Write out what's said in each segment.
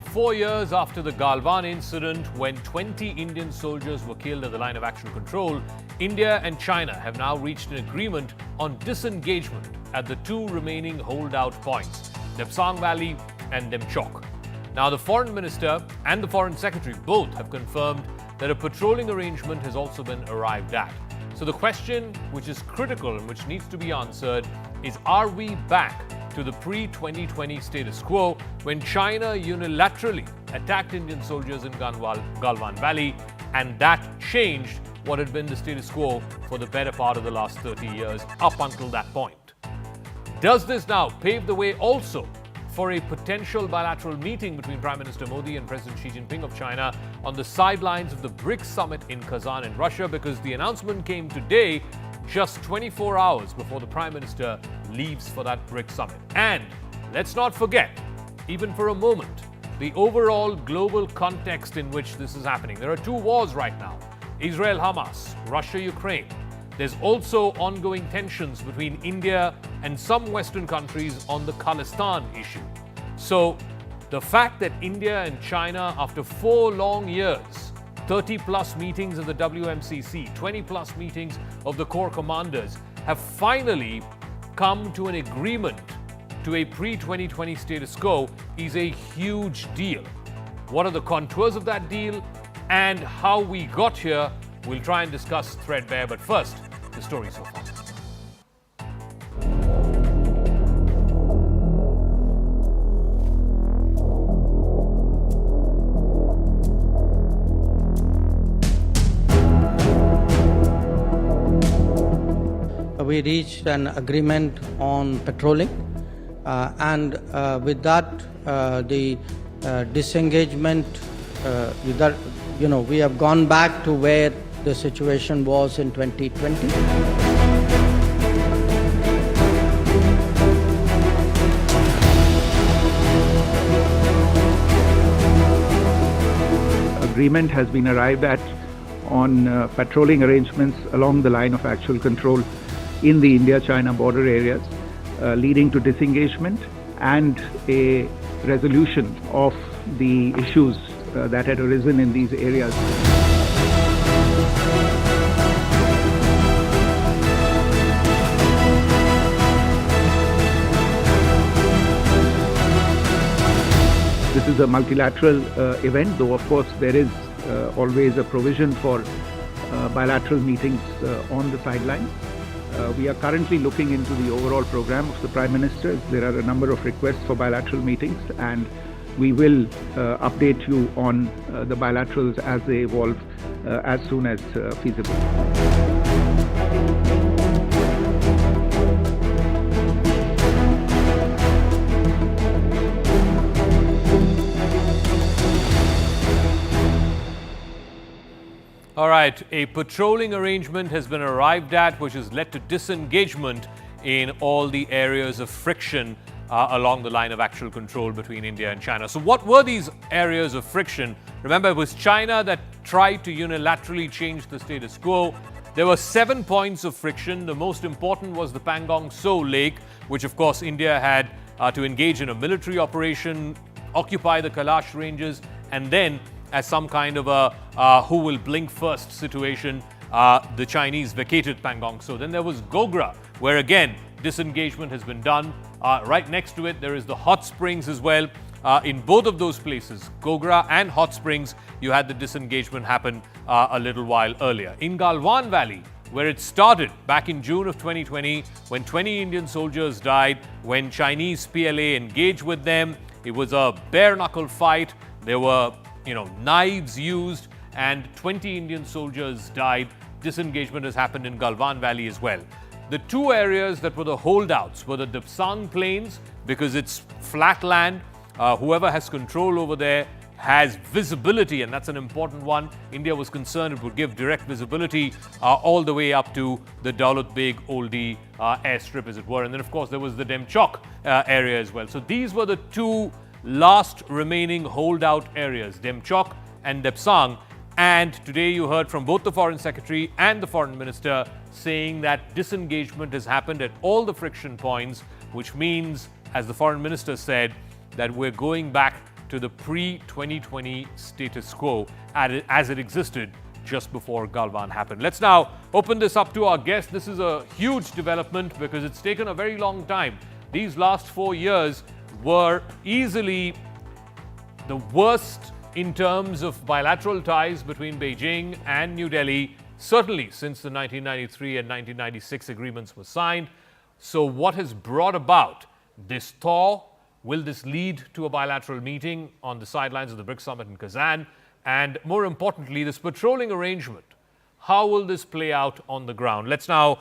4 years after the Galwan incident, when 20 Indian soldiers were killed at the line of actual control, India and China have now reached an agreement on disengagement at the two remaining holdout points, Depsang Valley and Demchok. Now, the Foreign Minister and the Foreign Secretary both have confirmed that a patrolling arrangement has also been arrived at. So the question, which is critical and which needs to be answered, is are we back to the pre-2020 status quo when China unilaterally attacked Indian soldiers in Galwan Valley, and that changed what had been the status quo for the better part of the last 30 years up until that point? Does this now pave the way also for a potential bilateral meeting between Prime Minister Modi and President Xi Jinping of China on the sidelines of the Brics summit in Kazan in Russia? Because the announcement came today, just 24 hours before the Prime Minister leaves for that Brics summit. And let's not forget, even for a moment, the overall global context in which this is happening. There are two wars right now, Israel-Hamas, Russia-Ukraine. There's also ongoing tensions between India and some Western countries on the Khalistan issue. So the fact that India and China, after 4 long years, 30-plus meetings of the WMCC, 20-plus meetings of the Corps commanders, have finally come to an agreement to a pre-2020 status quo is a huge deal. What are the contours of that deal and how we got here? We'll try and discuss threadbare, but first, the story so far. We reached an agreement on patrolling, and with that, the disengagement, we have gone back to where the situation was in 2020. Agreement has been arrived at on patrolling arrangements along the line of actual control in the India-China border areas, leading to disengagement and a resolution of the issues that had arisen in these areas. This is a multilateral event, though of course there is always a provision for bilateral meetings on the sidelines. We are currently looking into the overall program of the Prime Minister. There are a number of requests for bilateral meetings, and we will update you on the bilaterals as they evolve as soon as feasible. All right, a patrolling arrangement has been arrived at, which has led to disengagement in all the areas of friction along the line of actual control between India and China. So what were these areas of friction? Remember, it was China that tried to unilaterally change the status quo. There were 7 points of friction. The most important was the Pangong Tso Lake, which of course India had to engage in a military operation, occupy the Kailash ranges, and then as some kind of a who will blink first situation, the Chinese vacated Pangong Tso. Then there was Gogra, where again disengagement has been done. Right next to it there is the hot springs as well. In both of those places, Gogra and hot springs, you had the disengagement happen a little while earlier. In Galwan Valley, where it started back in June of 2020, when 20 Indian soldiers died, when Chinese PLA engaged with them, it was a bare-knuckle fight. There were knives used, and 20 Indian soldiers died. Disengagement has happened in Galwan Valley as well. The two areas that were the holdouts were the Depsang Plains, because it's flat land. Whoever has control over there has visibility, and that's an important one. India was concerned it would give direct visibility all the way up to the Daulat Beg Oldie airstrip, as it were. And then, of course, there was the Demchok area as well. So these were the two last remaining holdout areas, Demchok and Depsang. And today you heard from both the Foreign Secretary and the Foreign Minister saying that disengagement has happened at all the friction points, which means, as the Foreign Minister said, that we're going back to the pre-2020 status quo as it existed just before Galwan happened. Let's now open this up to our guest. This is a huge development because it's taken a very long time. These last 4 years were easily the worst in terms of bilateral ties between Beijing and New Delhi, certainly since the 1993 and 1996 agreements were signed. So what has brought about this thaw? Will this lead to a bilateral meeting on the sidelines of the Brics summit in Kazan? And more importantly, this patrolling arrangement, how will this play out on the ground? Let's now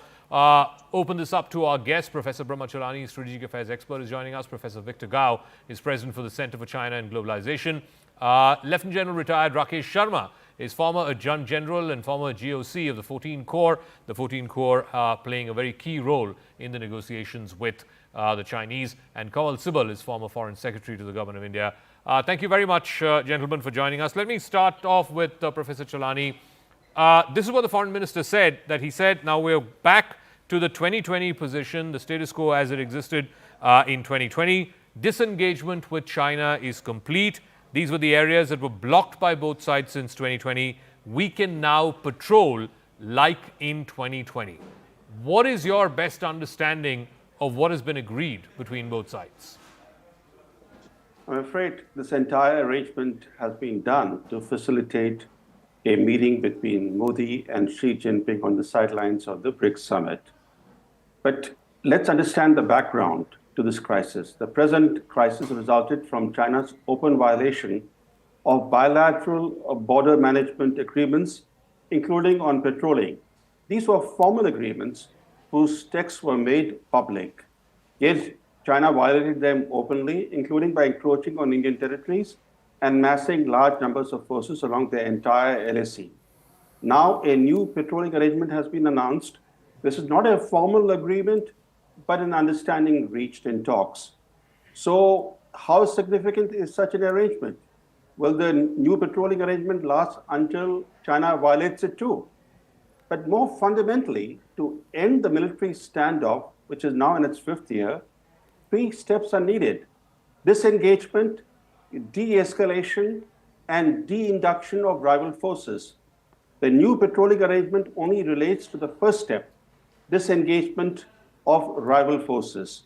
open this up to our guest. Professor Brahma Chalani, strategic affairs expert, is joining us. Professor Victor Gao is president for the Center for China and Globalization. Lieutenant General retired Rakesh Sharma is former Adjutant General and former GOC of the 14 Corps. The 14 Corps playing a very key role in the negotiations with the Chinese. And Kanwal Sibal is former Foreign Secretary to the Government of India. Thank you very much, gentlemen, for joining us. Let me start off with Professor Chalani. This is what the Foreign Minister said, that he said, now we're back to the 2020 position, the status quo as it existed in 2020. Disengagement with China is complete. These were the areas that were blocked by both sides since 2020. We can now patrol like in 2020. What is your best understanding of what has been agreed between both sides? I'm afraid this entire arrangement has been done to facilitate a meeting between Modi and Xi Jinping on the sidelines of the Brics summit. But let's understand the background to this crisis. The present crisis resulted from China's open violation of bilateral border management agreements, including on patrolling. These were formal agreements whose texts were made public. Yet China violated them openly, including by encroaching on Indian territories and massing large numbers of forces along the entire LAC. Now a new patrolling arrangement has been announced. This is not a formal agreement, but an understanding reached in talks. So how significant is such an arrangement? Will the new patrolling arrangement last until China violates it too? But more fundamentally, to end the military standoff, which is now in its 5th year, 3 steps are needed: disengagement, de-escalation, and de-induction of rival forces. The new patrolling arrangement only relates to the first step, disengagement of rival forces.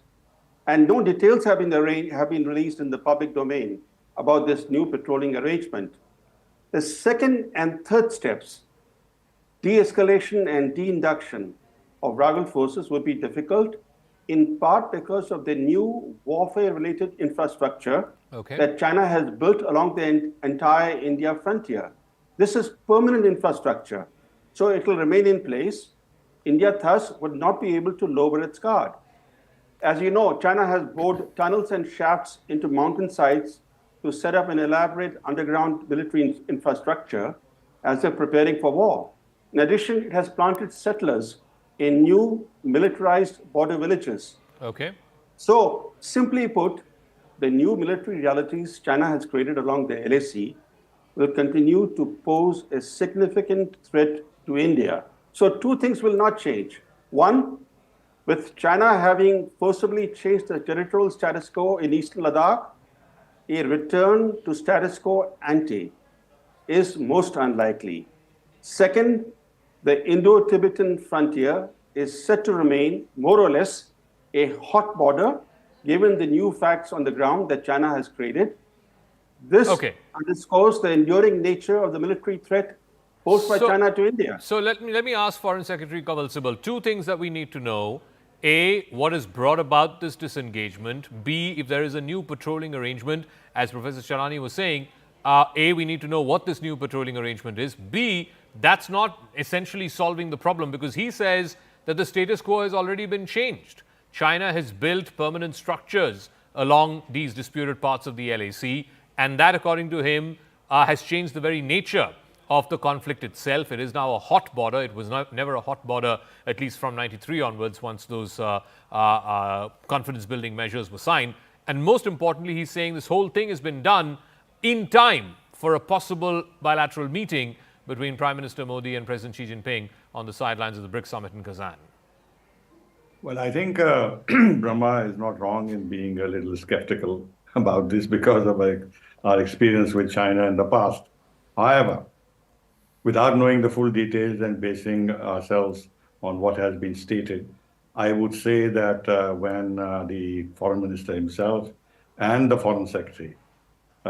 And no details have been released in the public domain about this new patrolling arrangement. The second and third steps, de-escalation and de-induction of rival forces, will be difficult, in part because of the new warfare-related infrastructure that China has built along the entire India frontier. This is permanent infrastructure, so it will remain in place. India thus would not be able to lower its guard. As you know, China has bored tunnels and shafts into mountainsides to set up an elaborate underground military infrastructure as they're preparing for war. In addition, it has planted settlers in new militarized border villages. So, simply put, the new military realities China has created along the LAC will continue to pose a significant threat to India. So 2 things will not change. One, with China having forcibly changed the territorial status quo in eastern Ladakh, a return to status quo ante is most unlikely. Second, the Indo-Tibetan frontier is set to remain more or less a hot border, given the new facts on the ground that China has created. This underscores the enduring nature of the military threat posed by China to India. So let me ask Foreign Secretary Kanwal Sibal 2 things that we need to know. A, what has brought about this disengagement? B, if there is a new patrolling arrangement, as Professor Chalani was saying, A, we need to know what this new patrolling arrangement is. B, that's not essentially solving the problem, because he says that the status quo has already been changed. China has built permanent structures along these disputed parts of the LAC, and that, according to him, has changed the very nature of the conflict itself. It is now a hot border. It was never a hot border, at least from 93 onwards, once those confidence-building measures were signed. And most importantly, he's saying this whole thing has been done in time for a possible bilateral meeting between Prime Minister Modi and President Xi Jinping on the sidelines of the Brics summit in Kazan. Well, I think Brahma is not wrong in being a little skeptical about this because of our experience with China in the past. However, without knowing the full details and basing ourselves on what has been stated, I would say that when the foreign minister himself and the foreign secretary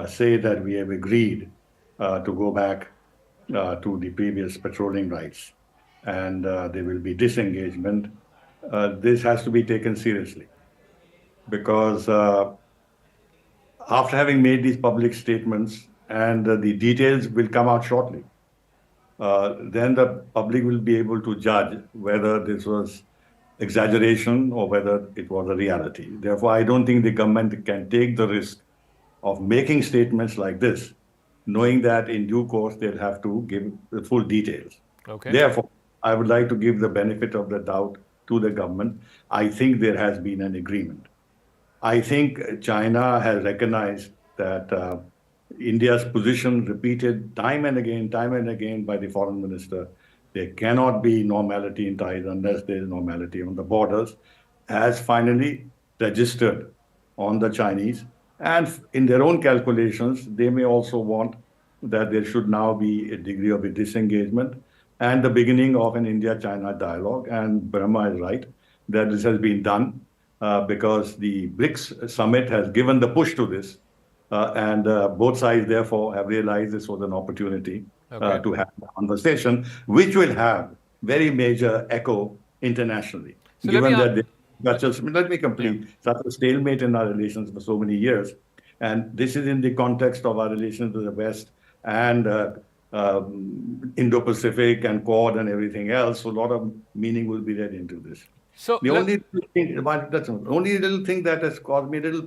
say that we have agreed to go back to the previous patrolling rights and there will be disengagement, this has to be taken seriously because after having made these public statements and the details will come out shortly, then the public will be able to judge whether this was exaggeration or whether it was a reality. Therefore, I don't think the government can take the risk of making statements like this, knowing that in due course they'll have to give the full details. Okay. Therefore, I would like to give the benefit of the doubt to the government. I think there has been an agreement. I think China has recognized that India's position repeated time and again by the foreign minister. There cannot be normality in ties unless there is normality on the borders, has finally registered on the Chinese. And in their own calculations, they may also want that there should now be a degree of a disengagement and the beginning of an India-China dialogue. And Brahma is right that this has been done because the Brics summit has given the push to this. And both sides, therefore, have realized this was an opportunity to have a conversation, which will have very major echo internationally. So given that let me complete. Such a stalemate in our relations for so many years. And this is in the context of our relations with the West and Indo-Pacific and Quad and everything else. So a lot of meaning will be read into this. So the only little thing that has caused me a little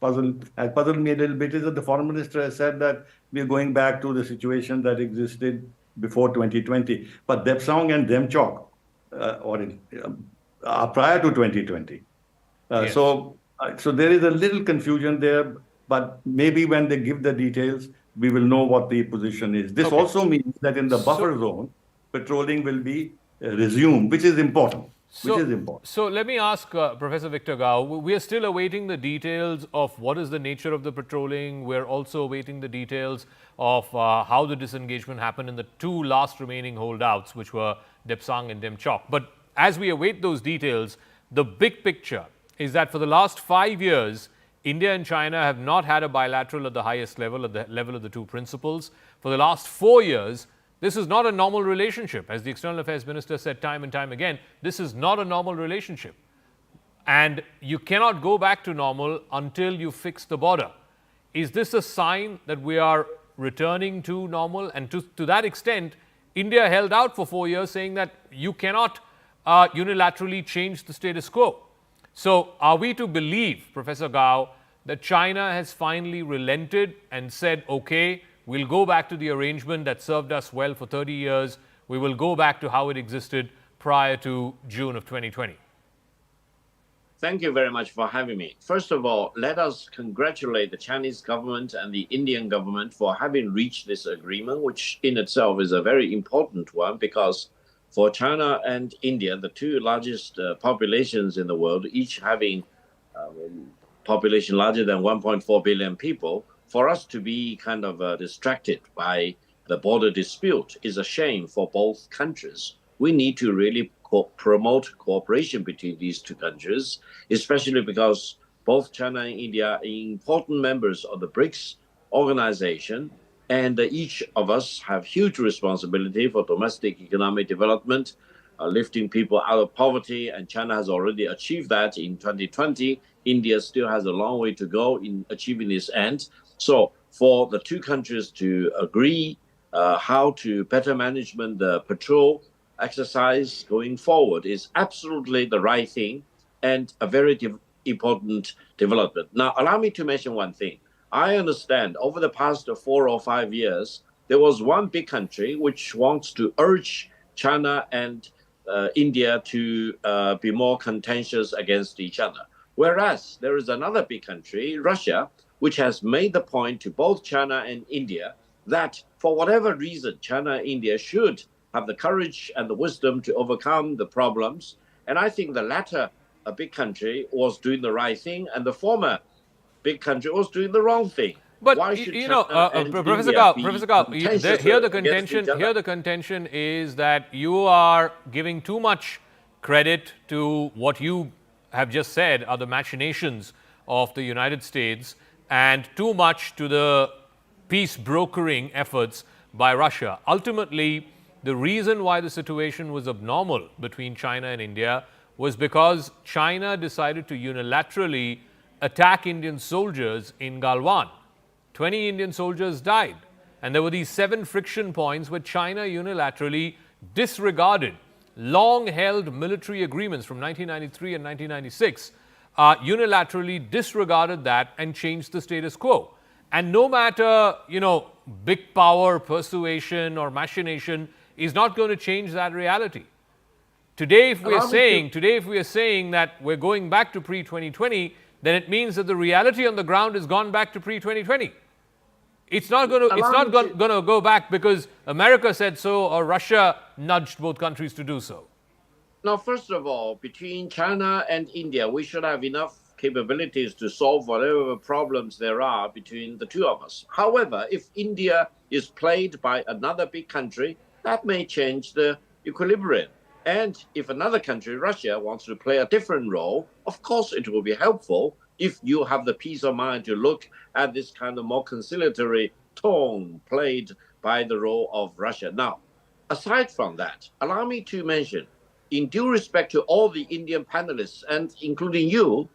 puzzled me a little bit is that the foreign minister has said that we are going back to the situation that existed before 2020. But Depsang and Demchok are prior to 2020. Yes. So there is a little confusion there, but maybe when they give the details, we will know what the position is. This also means that in the buffer zone, patrolling will be resumed, which is important. So let me ask Professor Victor Gao, we are still awaiting the details of what is the nature of the patrolling. We're also awaiting the details of how the disengagement happened in the two last remaining holdouts, which were Depsang and Demchok. But as we await those details, the big picture is that for the last 5 years, India and China have not had a bilateral at the highest level, at the level of the two principals. For the last 4 years, this is not a normal relationship. As the External Affairs Minister said time and time again, this is not a normal relationship. And you cannot go back to normal until you fix the border. Is this a sign that we are returning to normal? And to that extent, India held out for 4 years saying that you cannot unilaterally change the status quo. So are we to believe, Professor Gao, that China has finally relented and said, okay, we'll go back to the arrangement that served us well for 30 years. We will go back to how it existed prior to June of 2020. Thank you very much for having me. First of all, let us congratulate the Chinese government and the Indian government for having reached this agreement, which in itself is a very important one because for China and India, the two largest populations in the world, each having population larger than 1.4 billion people, for us to be kind of distracted by the border dispute is a shame for both countries. We need to really promote cooperation between these two countries, especially because both China and India are important members of the Brics organization, and each of us have huge responsibility for domestic economic development, lifting people out of poverty, and China has already achieved that in 2020. India still has a long way to go in achieving this end. So for the two countries to agree how to better management the patrol exercise going forward is absolutely the right thing and a very important development. Now, allow me to mention one thing. I understand over the past 4 or 5 years, there was one big country which wants to urge China and India to be more contentious against each other. Whereas there is another big country, Russia, which has made the point to both China and India that for whatever reason, China and India should have the courage and the wisdom to overcome the problems. And I think the latter, a big country, was doing the right thing, and the former big country was doing the wrong thing. But why should you know, China and Professor India Gao, be Professor Gao, contentious here the against each other? contention is that you are giving too much credit to what you have just said are the machinations of the United States, and too much to the peace brokering efforts by Russia. Ultimately, the reason why the situation was abnormal between China and India was because China decided to unilaterally attack Indian soldiers in Galwan. 20 Indian soldiers died. And there were these 7 friction points where China unilaterally disregarded long-held military agreements from 1993 and 1996, unilaterally disregarded that and changed the status quo. And no matter, big power, persuasion or machination is not going to change that reality. Today, if we are saying that we're going back to pre-2020, then it means that the reality on the ground has gone back to pre-2020. It's not going to go back because America said so or Russia nudged both countries to do so. Now, first of all, between China and India, we should have enough capabilities to solve whatever problems there are between the two of us. However, if India is played by another big country, that may change the equilibrium. And if another country, Russia, wants to play a different role, of course it will be helpful if you have the peace of mind to look at this kind of more conciliatory tone played by the role of Russia. Now, aside from that, allow me to mention, in due respect to all the Indian panelists, and including you,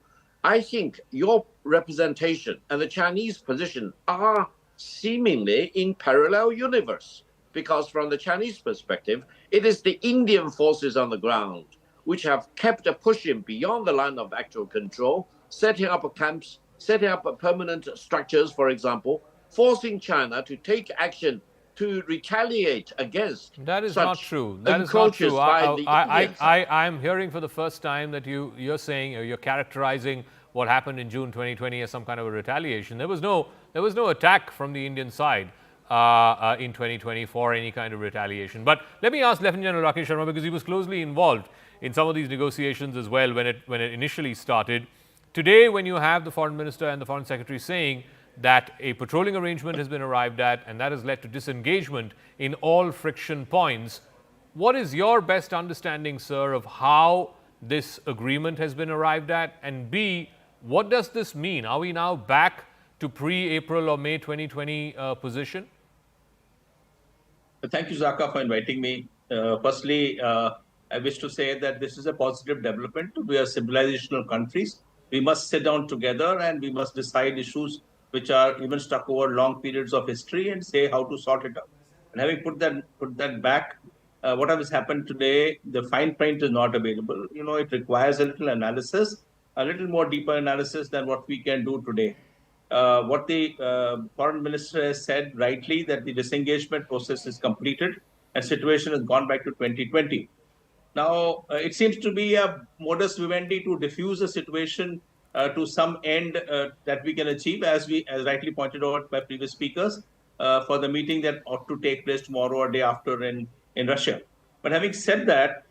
I think your representation and the Chinese position are seemingly in parallel universe. Because from the Chinese perspective, it is the Indian forces on the ground which have kept pushing beyond the line of actual control, setting up camps, setting up permanent structures, for example, forcing China to take action to retaliate against. That is such not true. That is not true. I'm hearing for the first time that you're saying, or you're characterizing what happened in June 2020 as some kind of a retaliation. There was no attack from the Indian side in 2020 for any kind of retaliation. But let me ask Lieutenant General Rakesh Sharma, because he was closely involved in some of these negotiations as well when it initially started. Today, when you have the Foreign Minister and the Foreign Secretary saying that a patrolling arrangement has been arrived at and that has led to disengagement in all friction points, what is your best understanding, sir, of how this agreement has been arrived at? And B, what does this mean? Are we now back to pre-April or May 2020 position? Thank you, Zaka, for inviting me. Firstly, I wish to say that this is a positive development. We are civilizational countries. We must sit down together and we must decide issues which are even stuck over long periods of history and say how to sort it out. And having put that back, what has happened today, the fine print is not available. It requires a little analysis, a little more deeper analysis than what we can do today. What the foreign minister has said rightly, that the disengagement process is completed and situation has gone back to 2020. Now, it seems to be a modus vivendi to diffuse the situation to some end that we can achieve, as rightly pointed out by previous speakers, for the meeting that ought to take place tomorrow or day after in Russia. But having said that,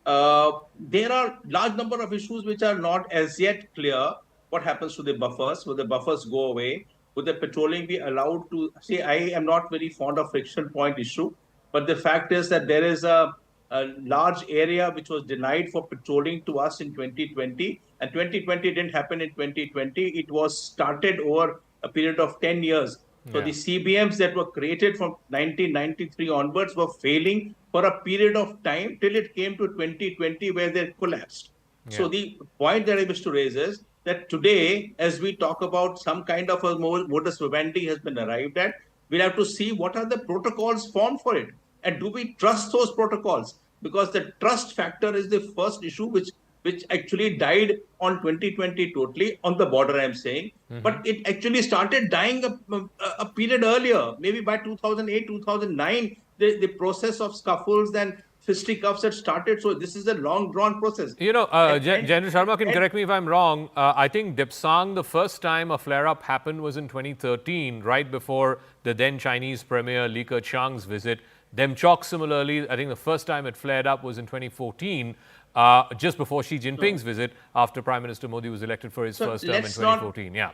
there are large number of issues which are not as yet clear. What happens to the buffers? Will the buffers go away? Will the patrolling be allowed to? See, I am not very fond of friction point issue, but the fact is that there is a large area which was denied for patrolling to us in 2020, and 2020 didn't happen in 2020. It was started over a period of 10 years. So the CBMs that were created from 1993 onwards were failing for a period of time till it came to 2020 where they collapsed. Yeah. So the point that I wish to raise is that today, as we talk about some kind of a modus vivendi has been arrived at, we'll have to see what are the protocols formed for it. And do we trust those protocols? Because the trust factor is the first issue which actually died on 2020 totally, on the border, I'm saying. Mm-hmm. But it actually started dying a period earlier, maybe by 2008, 2009, the process of scuffles and fisticuffs had started. So this is a long drawn process. General Sharma can correct me if I'm wrong. I think Depsang, the first time a flare-up happened was in 2013, right before the then Chinese Premier Li Keqiang's visit. Demchok, similarly, I think the first time it flared up was in 2014, just before Xi Jinping's visit, after Prime Minister Modi was elected for his first term in 2014.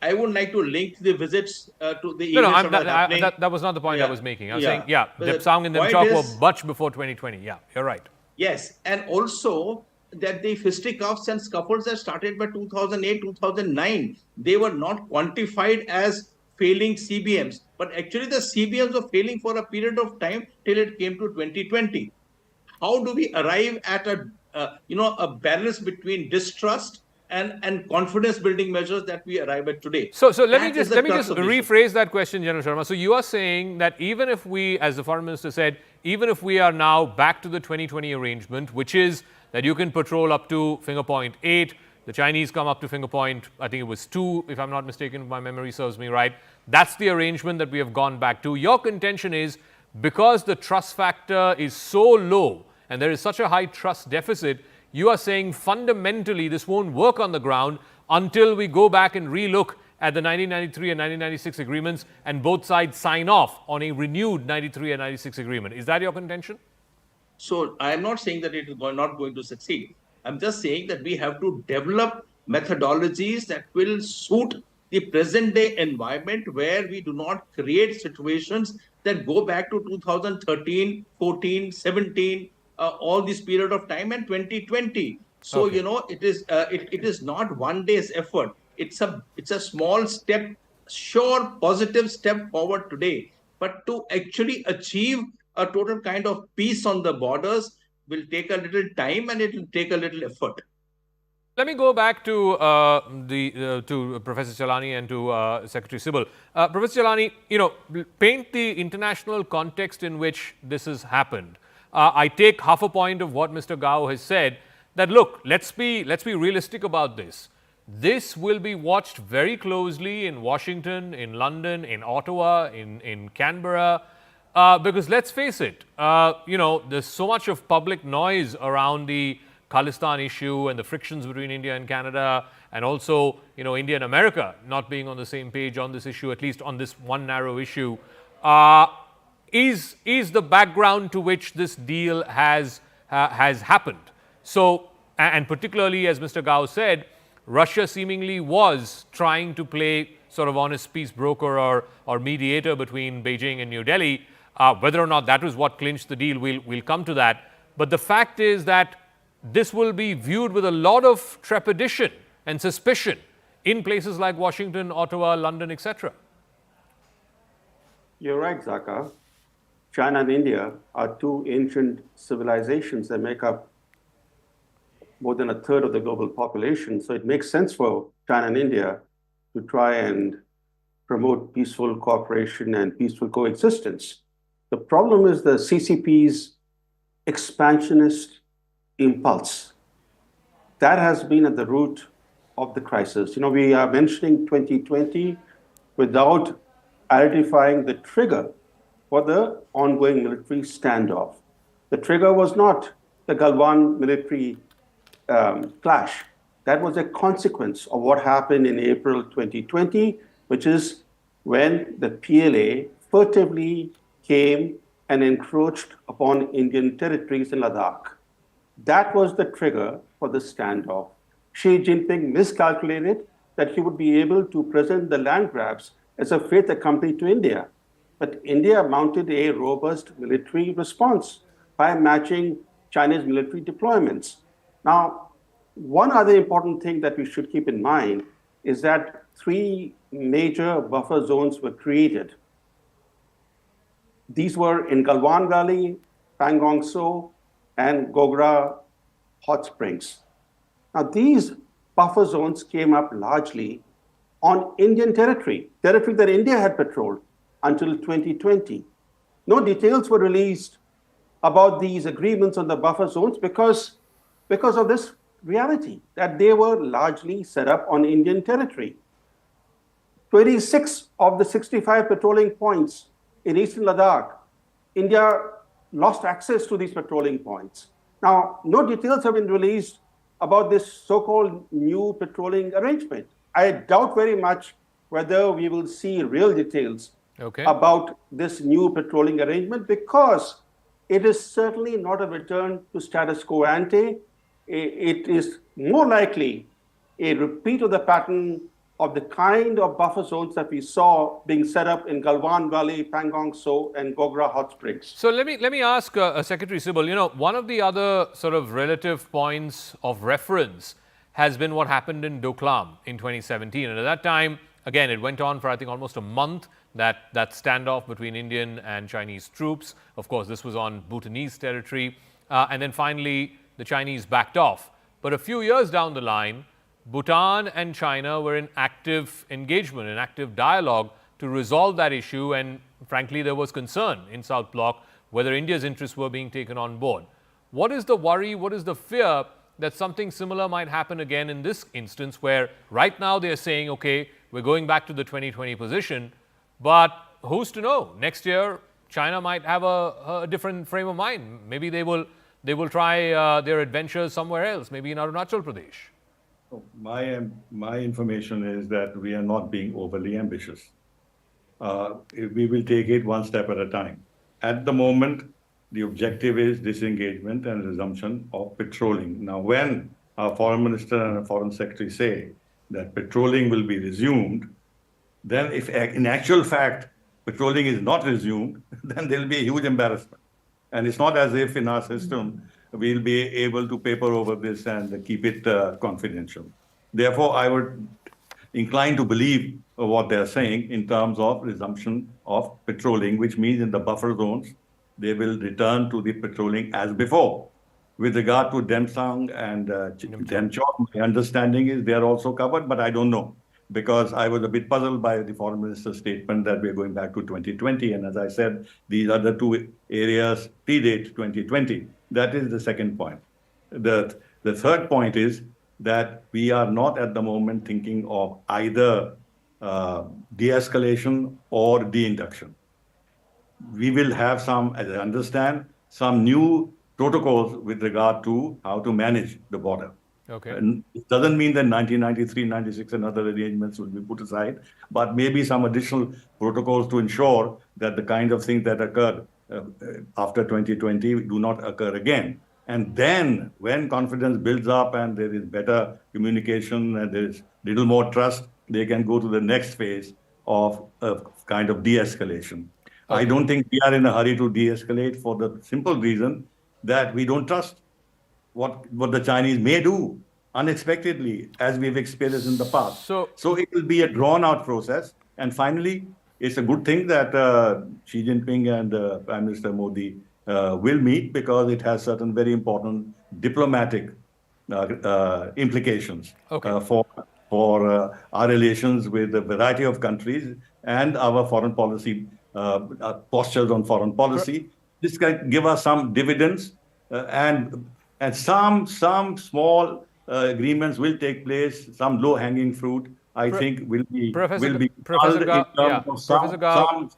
I would like to link the visits to the No, events that are happening. that was not the point I was making. I was saying, But Depsang and the point Demchok is- were much before 2020. Yeah, you're right. Yes, and also that the fisticuffs and scuffles that started by 2008, 2009, they were not quantified as failing CBMs, but actually the CBMs were failing for a period of time till it came to 2020. How do we arrive at a balance between distrust and confidence building measures that we arrive at today? So let me That is just the crux of the issue. rephrase that question, General Sharma. So you are saying that even if we, as the Foreign Minister said, even if we are now back to the 2020 arrangement, which is that you can patrol up to finger point 8, the Chinese come up to finger point, I think it was 2, if I'm not mistaken, if my memory serves me right. That's the arrangement that we have gone back to. Your contention is because the trust factor is so low and there is such a high trust deficit, you are saying fundamentally this won't work on the ground until we go back and relook at the 1993 and 1996 agreements and both sides sign off on a renewed 93 and 96 agreement. Is that your contention? So I am not saying that it is not going to succeed. I'm just saying that we have to develop methodologies that will suit the present day environment where we do not create situations that go back to 2013, 14, 17, all this period of time and 2020. So, Okay. it is not one day's effort. It's a small step, sure, positive step forward today. But to actually achieve a total kind of peace on the borders will take a little time and it will take a little effort. Let me go back to to Professor Chalani and to Secretary Sibal. Professor Chalani, paint the international context in which this has happened. I take half a point of what Mr. Gao has said. That look, let's be realistic about this. This will be watched very closely in Washington, in London, in Ottawa, in Canberra, because let's face it, there's so much of public noise around the Khalistan issue and the frictions between India and Canada, and also, India and America not being on the same page on this issue, at least on this one narrow issue, is the background to which this deal has happened. So, and particularly as Mr. Gao said, Russia seemingly was trying to play sort of honest peace broker or mediator between Beijing and New Delhi. Whether or not that was what clinched the deal, we'll come to that. But the fact is that this will be viewed with a lot of trepidation and suspicion in places like Washington, Ottawa, London, etc. You're right, Zaka. China and India are two ancient civilizations that make up more than a third of the global population. So it makes sense for China and India to try and promote peaceful cooperation and peaceful coexistence. The problem is the CCP's expansionist impulse. That has been at the root of the crisis. We are mentioning 2020 without identifying the trigger for the ongoing military standoff. The trigger was not the Galwan military clash. That was a consequence of what happened in April 2020, which is when the PLA furtively came and encroached upon Indian territories in Ladakh. That was the trigger for the standoff. Xi Jinping miscalculated that he would be able to present the land grabs as a fait accompli to India. But India mounted a robust military response by matching China's military deployments. Now, one other important thing that we should keep in mind is that 3 major buffer zones were created. These were in Galwan Valley, Pangong So, and Gogra Hot Springs. Now, these buffer zones came up largely on Indian territory that India had patrolled until 2020. No details were released about these agreements on the buffer zones because of this reality that they were largely set up on Indian territory. 26 of the 65 patrolling points in eastern Ladakh, India lost access to these patrolling points. Now, no details have been released about this so-called new patrolling arrangement. I doubt very much whether we will see real details about this new patrolling arrangement because it is certainly not a return to status quo ante. It is more likely a repeat of the pattern of the kind of buffer zones that we saw being set up in Galwan Valley, Pangong Tso, and Gogra Hot Springs. So let me ask Secretary Sybil, one of the other sort of relative points of reference has been what happened in Doklam in 2017. And at that time, again, it went on for, I think, almost a month, that standoff between Indian and Chinese troops. Of course, this was on Bhutanese territory. And then finally, the Chinese backed off. But a few years down the line, Bhutan and China were in active engagement, in active dialogue to resolve that issue. And frankly, there was concern in South Bloc whether India's interests were being taken on board. What is the worry? What is the fear that something similar might happen again in this instance, where right now they're saying, okay, we're going back to the 2020 position, but who's to know? Next year, China might have a different frame of mind. Maybe they will try their adventures somewhere else, maybe in Arunachal Pradesh. My information is that we are not being overly ambitious. We will take it one step at a time. At the moment, the objective is disengagement and resumption of patrolling. Now, when our foreign minister and our foreign secretary say that patrolling will be resumed, then if in actual fact patrolling is not resumed, then there will be a huge embarrassment. And it's not as if in our system we'll be able to paper over this and keep it confidential. Therefore, I would incline to believe what they're saying in terms of resumption of patrolling, which means in the buffer zones, they will return to the patrolling as before. With regard to Depsang and Demchok, my understanding is they are also covered, but I don't know, because I was a bit puzzled by the foreign minister's statement that we're going back to 2020. And as I said, these other two areas predate 2020. That is the second point. The third point is that we are not at the moment thinking of either de-escalation or de-induction. We will have some, as I understand, some new protocols with regard to how to manage the border. Okay. And it doesn't mean that 1993, 96 and other arrangements will be put aside, but maybe some additional protocols to ensure that the kind of things that occurred after 2020 do not occur again. And then when confidence builds up and there is better communication and there is little more trust, they can go to the next phase of a kind of de-escalation. Okay. I don't think we are in a hurry to de-escalate for the simple reason that we don't trust what the Chinese may do unexpectedly, as we've experienced in the past. So it will be a drawn-out process. And finally, it's a good thing that Xi Jinping and Prime Minister Modi will meet, because it has certain very important diplomatic implications for our relations with a variety of countries and our foreign policy, postures on foreign policy. This can give us some dividends, and some small agreements will take place, some low-hanging fruit, I think will be Professor Gao,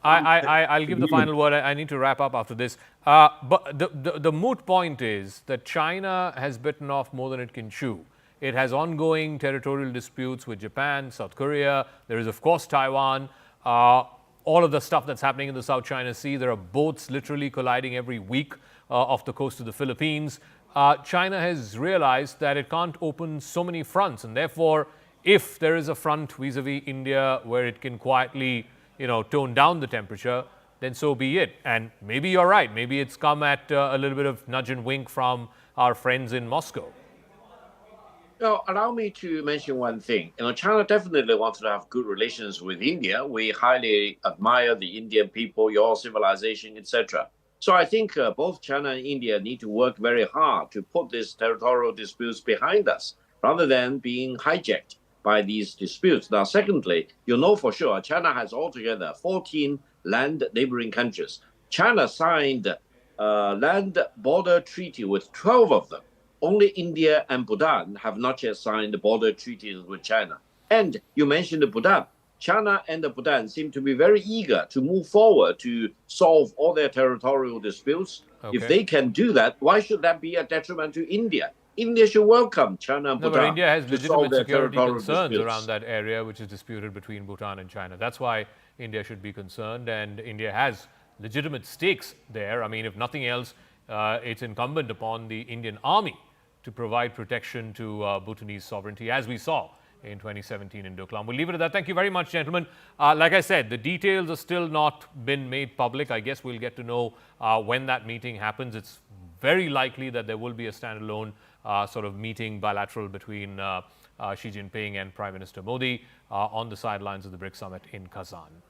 I'll give the final word. I need to wrap up after this. But the moot point is that China has bitten off more than it can chew. It has ongoing territorial disputes with Japan, South Korea. There is, of course, Taiwan. All of the stuff that's happening in the South China Sea. There are boats literally colliding every week off the coast of the Philippines. China has realized that it can't open so many fronts, and therefore, if there is a front vis-a-vis India where it can quietly, tone down the temperature, then so be it. And maybe you're right. Maybe it's come at a little bit of nudge and wink from our friends in Moscow. Now, allow me to mention one thing. China definitely wants to have good relations with India. We highly admire the Indian people, your civilization, etc. So I think both China and India need to work very hard to put these territorial disputes behind us, rather than being hijacked by these disputes. Now, secondly, for sure, China has altogether 14 land neighboring countries. China signed a land border treaty with 12 of them. Only India and Bhutan have not yet signed the border treaties with China. And you mentioned Bhutan. China and Bhutan seem to be very eager to move forward to solve all their territorial disputes. Okay. If they can do that, why should that be a detriment to India? India should welcome China and Bhutan. But India has legitimate security concerns around that area, which is disputed between Bhutan and China. That's why India should be concerned, and India has legitimate stakes there. I mean, if nothing else, it's incumbent upon the Indian army to provide protection to Bhutanese sovereignty, as we saw in 2017 in Doklam. We'll leave it at that. Thank you very much, gentlemen. Like I said, the details are still not been made public. I guess we'll get to know when that meeting happens. It's very likely that there will be a standalone sort of meeting bilateral between Xi Jinping and Prime Minister Modi on the sidelines of the BRICS summit in Kazan.